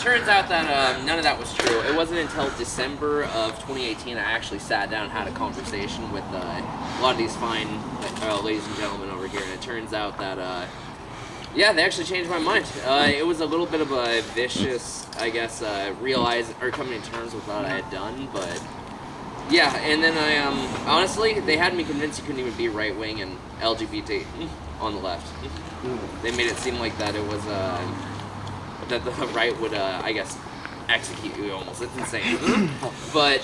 turns out that none of that was true. It wasn't until December of 2018 I actually sat down and had a conversation with a lot of these fine ladies and gentlemen over here, and it turns out that, yeah, they actually changed my mind. It was a little bit of a vicious, I guess, coming to terms with what I had done, but yeah, and then I, honestly, they had me convinced you couldn't even be right-wing and LGBT on the left. They made it seem like that it was, that the right would, I guess, execute you almost. It's insane. But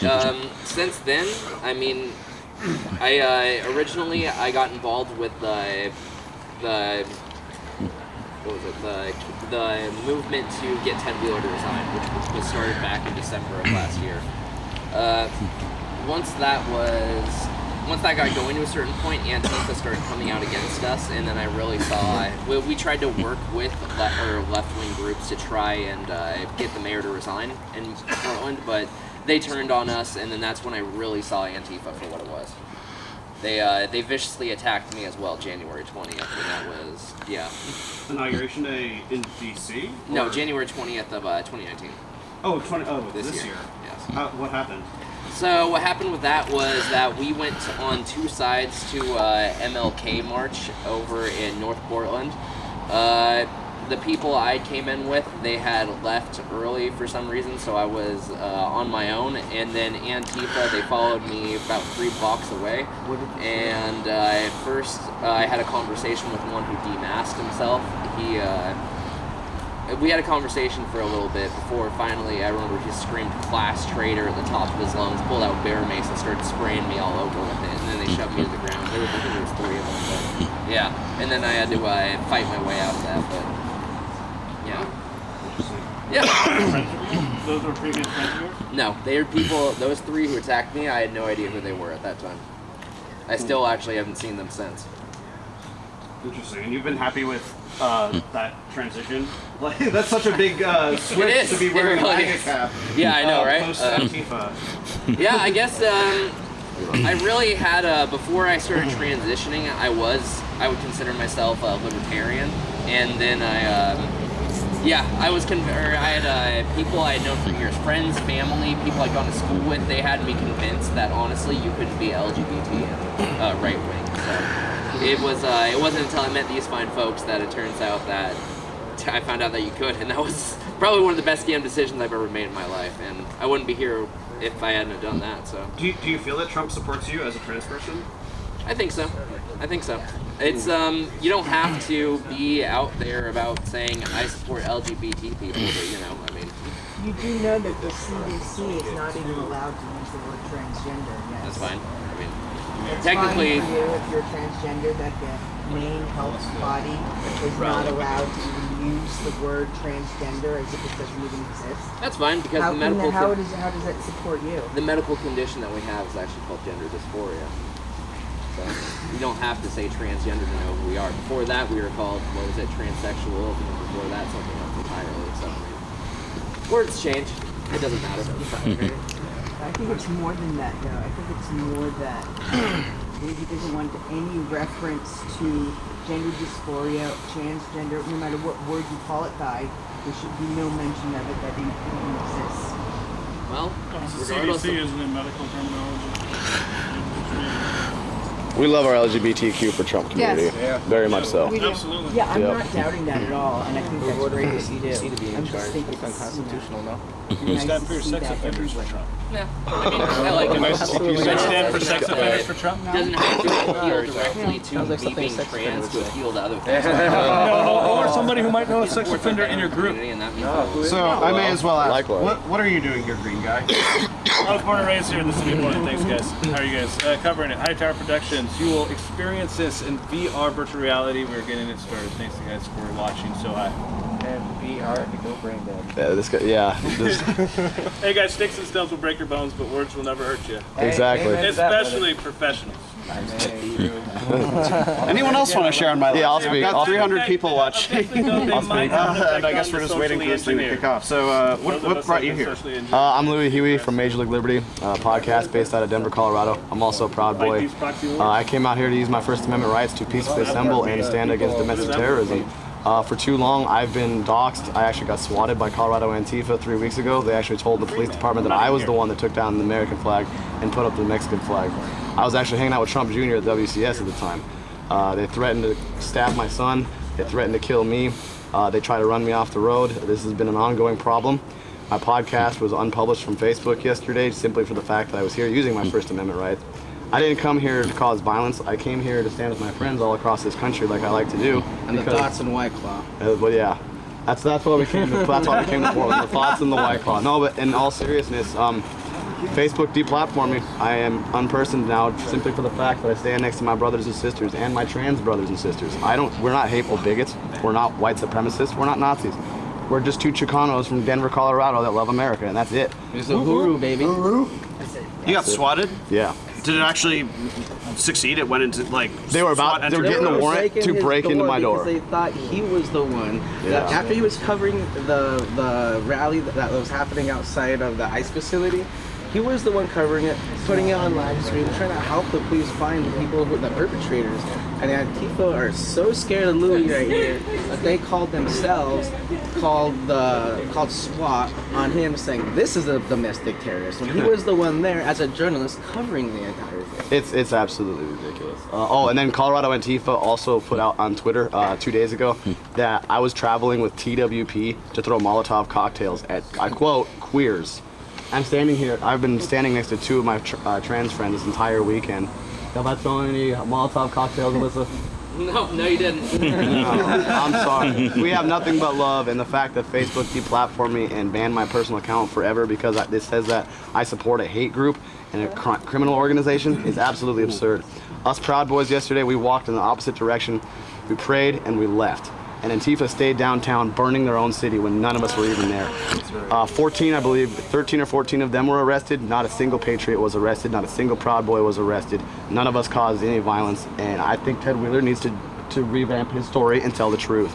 since then, I mean, originally I got involved with the movement to get Ted Wheeler to resign, which was started back in December of last year. Once that got going to a certain point, Antifa started coming out against us, and then I really saw we tried to work with left-wing groups to try and get the mayor to resign in Portland, but they turned on us, and then that's when I really saw Antifa for what it was. They viciously attacked me as well, January 20th, and that was, yeah. Inauguration Day in D.C.? No, January 20th of 2019. Oh, this year. Yes. What happened? So what happened with that was that we went on two sides to MLK March over in North Portland. The people I came in with, they had left early for some reason, so I was on my own. And then Antifa, they followed me about 3 blocks away. And first, I had a conversation with one who demasked himself. We had a conversation for a little bit before finally I remember he screamed "class traitor" at the top of his lungs, pulled out bear mace and started spraying me all over with it, and then they shoved me to the ground. I think there was 3 of them, but yeah. And then I had to fight my way out of that, but yeah. Yeah. Those were previous friends of yours? No, they were people, those 3 who attacked me, I had no idea who they were at that time. I still actually haven't seen them since. Interesting. And you've been happy with that transition? Like, that's such a big switch to be wearing a MAGA cap. Yeah, I know, right? Post Antifa. Yeah, I guess I really had before I started transitioning, I would consider myself a libertarian, and then I was I had people I had known for years, friends, family, people I'd gone to school with. They had me convinced that honestly you couldn't be LGBT and right wing. So it wasn't until I met these fine folks that it turns out that I found out that you could, and that was probably one of the best damn decisions I've ever made in my life, and I wouldn't be here if I hadn't have done that. So do you feel that Trump supports you as a trans person? I think so. It's you don't have to be out there about saying I support LGBT people, but I mean. You do know that the CDC is not even allowed to use the word transgender yet. That's fine. I mean, it's technically, fine for you if you're transgender, that the main health body is not allowed to even use the word transgender as if it doesn't even exist. That's fine because how does that support you? The medical condition that we have is actually called gender dysphoria. So you don't have to say transgender to know who we are. Before that, we were called, transsexual, and before that, something else entirely. So words change. It doesn't matter. I think it's more than that, though. I think it's more that he doesn't want any reference to gender dysphoria, transgender, no matter what word you call it by. There should be no mention of it that it even exists. Well, CDC isn't in medical terminology. We love our LGBTQ for Trump community. Yes. Yeah. Very much so. Absolutely. Yeah, I'm not doubting that at all, and I think that's great that you do. I'm just thinking it's unconstitutional, no? You stand for sex offenders for Trump. yeah. I like it. You stand for sex offenders for Trump? It doesn't have to appeal directly to me being trans to appeal to other things. Or somebody who might know a sex offender in your group. So I may as well ask, Likewise. what are you doing here, green guy? I was born and raised here in the city of Portland. Thanks, guys. How are you guys? Covering it. High Tower Productions. You will experience this in VR virtual reality. We're getting it started. Thanks, you guys, for watching so high. And VR to go brain dead. Yeah, this guy, Hey, guys, sticks and stones will break your bones, but words will never hurt you. Exactly. Especially professionals. Anyone else want to share on my life? Yeah, I'll speak. Got 300 people watching. And I guess we're just waiting for this thing to kick off. So what brought you here? I'm Louis Huey from Major League Liberty, podcast based out of Denver, Colorado. I'm also a Proud Boy. I came out here to use my First Amendment rights to peacefully assemble and stand against domestic terrorism. For too long, I've been doxxed. I actually got swatted by Colorado Antifa 3 weeks ago. They actually told the police department that I was the one that took down the American flag and put up the Mexican flag. I was actually hanging out with Trump Jr. at WCS at the time. They threatened to stab my son. They threatened to kill me. They tried to run me off the road. This has been an ongoing problem. My podcast was unpublished from Facebook yesterday simply for the fact that I was here using my First Amendment rights. I didn't come here to cause violence. I came here to stand with my friends all across this country like I like to do. And the thoughts and White Claw. Well, yeah. That's what we came to. That's what we came to for. The thoughts and the White Claw. No, but in all seriousness, Facebook deplatformed me. I am unpersoned now simply for the fact that I stand next to my brothers and sisters and my trans brothers and sisters. We're not hateful bigots. We're not white supremacists. We're not Nazis. We're just two Chicanos from Denver, Colorado that love America, and that's it. There's a hooroo, baby. You got swatted? Yeah. Did it actually succeed? It went into like They were getting the warrant to break into my door. Because they thought he was the one. Yeah. After he was covering the rally that was happening outside of the ICE facility, he was the one covering it, putting it on live stream, trying to help the police find the people the perpetrators. And Antifa are so scared of Louis right here that they called SWAT on him, saying this is a domestic terrorist when he was the one there as a journalist covering the entire thing. It's absolutely ridiculous. And then Colorado Antifa also put out on Twitter 2 days ago that I was traveling with TWP to throw Molotov cocktails at, I quote, queers. I'm standing here. I've been standing next to two of my trans friends this entire weekend. Have I thrown any Molotov cocktails, Alyssa? No, you didn't. No, I'm sorry. We have nothing but love, and the fact that Facebook deplatformed me and banned my personal account forever because this says that I support a hate group and a criminal organization is absolutely absurd. Us Proud Boys yesterday, we walked in the opposite direction. We prayed and we left. And Antifa stayed downtown burning their own city when none of us were even there. 13 or 14 of them were arrested. Not a single patriot was arrested. Not a single Proud Boy was arrested. None of us caused any violence. And I think Ted Wheeler needs to revamp his story and tell the truth.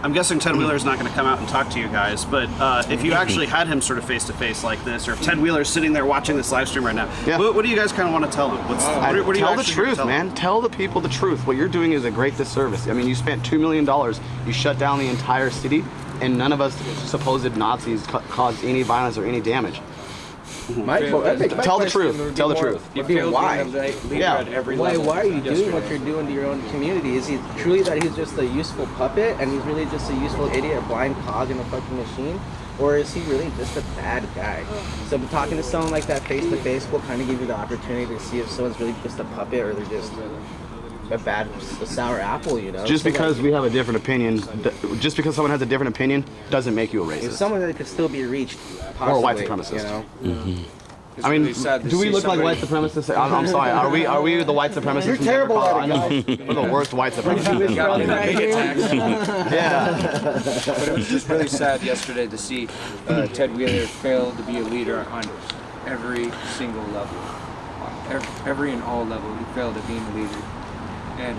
I'm guessing Ted Wheeler is not going to come out and talk to you guys, but if you actually had him sort of face to face like this, or if Ted Wheeler's sitting there watching this live stream right now, what do you guys kind of want to tell him? What do you tell the truth, man. Tell the people the truth. What you're doing is a great disservice. I mean, you spent $2 million. You shut down the entire city, and none of us supposed Nazis caused any violence or any damage. Tell the truth. Tell the truth. Why? Why are you doing what you're doing to your own community? Is he truly that he's just a useful puppet and he's really just a useful idiot, a blind cog in a fucking machine? Or is he really just a bad guy? So talking to someone like that face to face will kind of give you the opportunity to see if someone's really just a puppet or they're just a sour apple, you know? Just because we have a different opinion, just because someone has a different opinion, doesn't make you a racist. It's someone that could still be reached, possibly, or a white supremacist. You know? I mean, do we look like white supremacists? I'm sorry. Are we the white supremacists? You're terrible at it, guys. We're the worst white supremacists. Yeah. But it was just really sad yesterday to see Ted Wheeler fail to be a leader on every single level. On every and all level, he failed at being a leader. And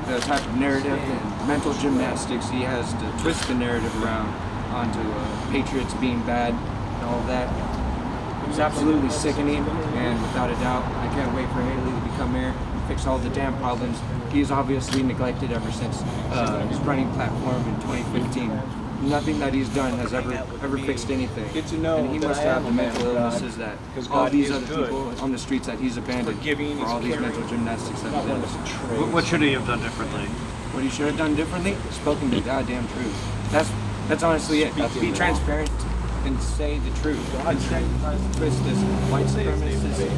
the type of narrative and mental gymnastics he has to twist the narrative around onto patriots being bad and all of that. It's absolutely sickening, and without a doubt, I can't wait for Haley to become mayor and fix all the damn problems he's obviously neglected ever since his running platform in 2015. Nothing that he's done has ever fixed anything. And he must have the mental illnesses that all these other people on the streets that he's abandoned for all these mental gymnastics that he does. What should he have done differently? What he should have done differently? Spoken the goddamn truth. That's honestly it. Be transparent and say the truth. Instead of twist this white supremacist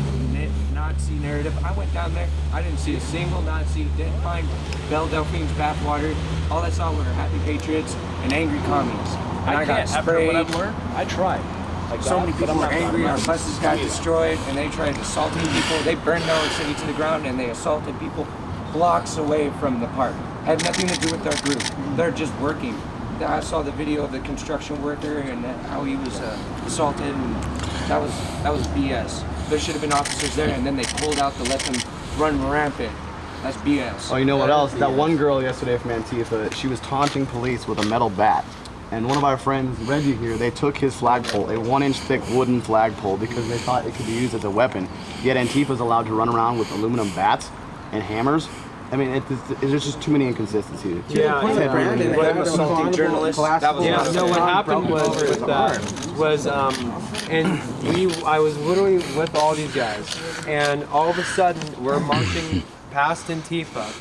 Nazi narrative. I went down there. I didn't see a single Nazi. Didn't find Belle Delphine's bathwater. All I saw were happy patriots and angry commies. And I got sprayed. I tried. So many people were angry. Our buses got destroyed, and they tried assaulting people. They burned our city to the ground, and they assaulted people blocks away from the park. Had nothing to do with our group. They're just working. I saw the video of the construction worker and how he was assaulted, and that was BS. There should have been officers there, and then they pulled out to let them run rampant. That's BS. Oh, you know what else? That one girl yesterday from Antifa, she was taunting police with a metal bat. And one of our friends, Reggie here, they took his flagpole, a 1-inch thick wooden flagpole, because they thought it could be used as a weapon. Yet Antifa's allowed to run around with aluminum bats and hammers. I mean, there's just too many inconsistencies. Yeah, Brandon had assaulting journalists. That was Yeah, not no, fair. what happened was with that was, I was literally with all these guys, and all of a sudden we're marching past Antifa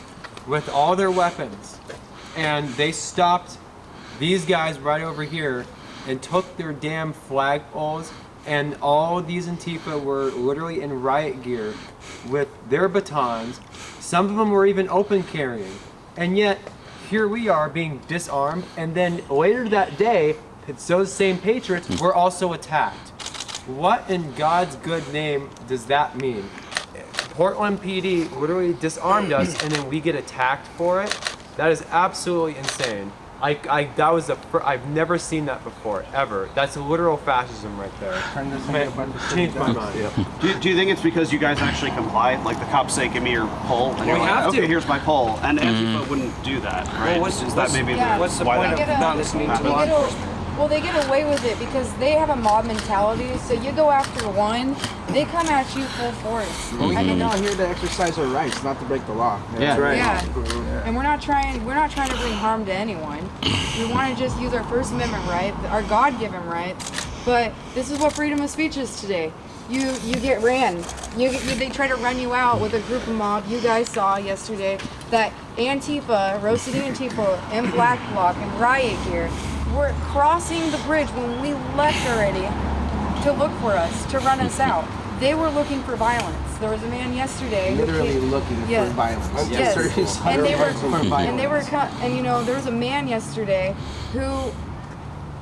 with all their weapons, and they stopped these guys right over here and took their damn flagpoles, and all these Antifa were literally in riot gear with their batons. Some of them were even open carrying, and yet here we are being disarmed, and then later that day, those same patriots were also attacked. What in God's good name does that mean? Portland PD literally disarmed us, and then we get attacked for it? That is absolutely insane. I've never seen that before, ever. That's literal fascism right there. Changed my mind. Do you think it's because you guys actually complied? Like the cops say, give me your poll, and you're We like, have to. okay, here's my poll. And Antifa wouldn't do that, right? what's- Is that maybe yeah. What's the why point that of not listening to law enforcement? Well, they get away with it because they have a mob mentality. So you go after one, they come at you full force. We came down here to exercise our rights, not to break the law. Yeah. Right. Yeah, and we're not trying to bring harm to anyone. We want to just use our First Amendment right, our God-given rights. But this is what freedom of speech is today. You get ran. They try to run you out with a group of mob. You guys saw yesterday that Antifa, Rose City Antifa, and Black Bloc and riot gear were crossing the bridge when we left already to look for us, to run us out. They were looking for violence. There was a man yesterday who Literally came- looking Yeah. for violence. Yes, Serious and they were, for violence. and they were, and you know, there was a man yesterday who,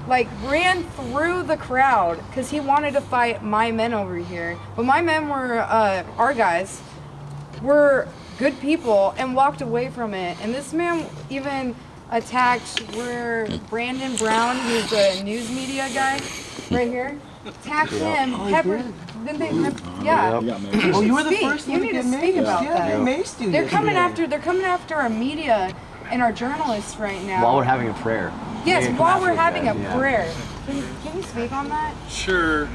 like, ran through the crowd because he wanted to fight my men over here. But my men were, our guys, were good people and walked away from it. And this man even attacked where Brandon Brown, who's a news media guy, right here, attacked him. Didn't they? Yeah. Oh, you were the Speak. first You one need to to get speak maced. about Yeah, that. they maced you They're coming yesterday. after our media and our journalists right now. While we're having a prayer. Yes, They come while after we're us, having a guys, yeah. prayer. Can you speak on that? Sure.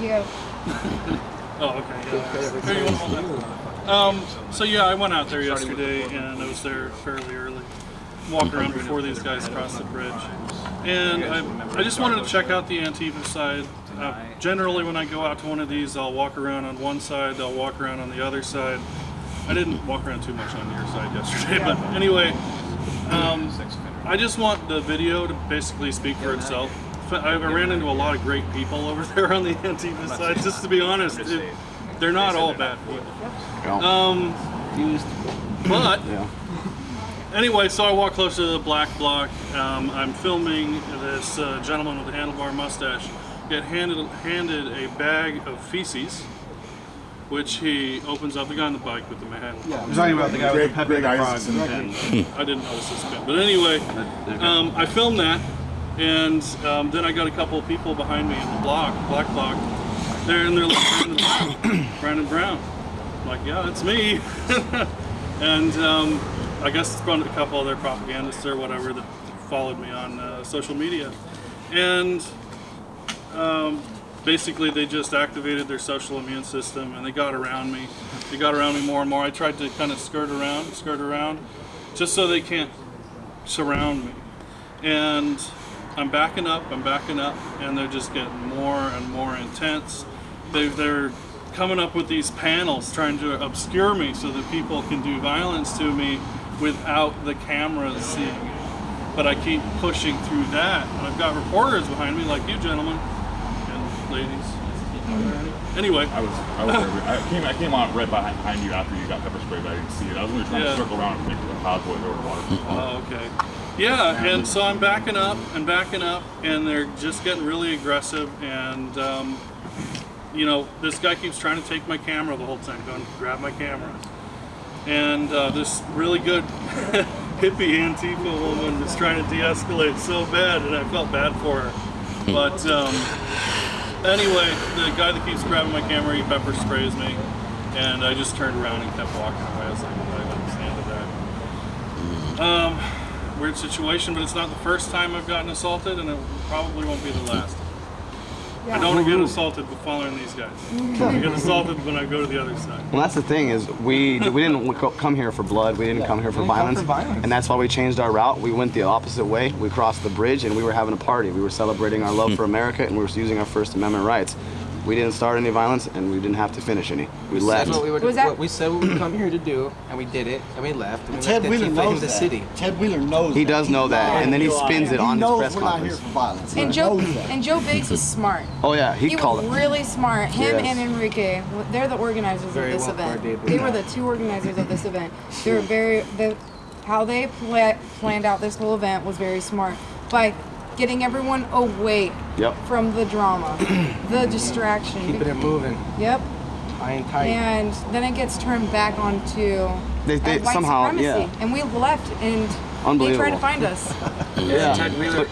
You go. Oh, okay. Yeah. Here, you want to hold that? So yeah, I went out there yesterday, and I was there fairly early, walking around before these guys crossed the bridge, and I just wanted to check out the Antifa side. Generally, when I go out to one of these, I'll walk around on one side, I'll walk around on the other side. I didn't walk around too much on your side yesterday, but anyway, I just want the video to basically speak for itself. I ran into a lot of great people over there on the Antifa side. Just to be honest, they're not all bad people. But anyway, so I walk close to the Black Bloc. I'm filming this gentleman with a handlebar mustache get handed a bag of feces, which he opens up. The guy on the bike with the man. You're talking about the guy with the Pepe the Frog and I didn't notice this bit, but anyway, I filmed that, and then I got a couple of people behind me in the Black Bloc. They're like Brandon Brown. I'm like, yeah, it's me. And I guess it's probably a couple of their propagandists or whatever that followed me on social media, and basically they just activated their social immune system and they got around me. They got around me more and more. I tried to kind of skirt around, just so they can't surround me. And I'm backing up, and they're just getting more and more intense. They're coming up with these panels trying to obscure me so that people can do violence to me without the cameras seeing it. But I keep pushing through that. And I've got reporters behind me, like you gentlemen and ladies. Anyway, I came on right behind you after you got pepper sprayed, but I didn't see it. I was only trying to circle around and make the cloud boys over the water. Oh, okay. Yeah, and so I'm backing up, and they're just getting really aggressive, and you know, this guy keeps trying to take my camera the whole time, going to grab my camera. And this really good hippie Antifa woman is trying to de-escalate so bad, and I felt bad for her. But anyway, the guy that keeps grabbing my camera, he pepper sprays me, and I just turned around and kept walking away. I was like, I understand that. Weird situation, but it's not the first time I've gotten assaulted, and it probably won't be the last. I don't get assaulted with following these guys. I get assaulted when I go to the other side. Well, that's the thing is we didn't come here for blood. We didn't come here for violence. And that's why we changed our route. We went the opposite way. We crossed the bridge and we were having a party. We were celebrating our love for America and we were using our First Amendment rights. We didn't start any violence and we didn't have to finish any. We left. We said what we come here to do, and we did it, and we left. And we Ted left Wheeler Antifa knows in the that. city. Ted Wheeler knows He that. does know that, and then he spins it on his press we're not here conference. for violence. He And Joe knows that. and Joe Biggs was smart. Oh yeah, He called was it. really smart. Him Yes. and Enrique, they're the organizers Very of this well event. coordinated. They were the two organizers of this event. They were how they planned out this whole event was very smart by getting everyone away from the drama, the distraction. Keeping it moving. Yep. Iron tight. And then it gets turned back onto They white somehow, supremacy. yeah. And we left and they tried to Unbelievable. find us. Yeah. Ted Wheeler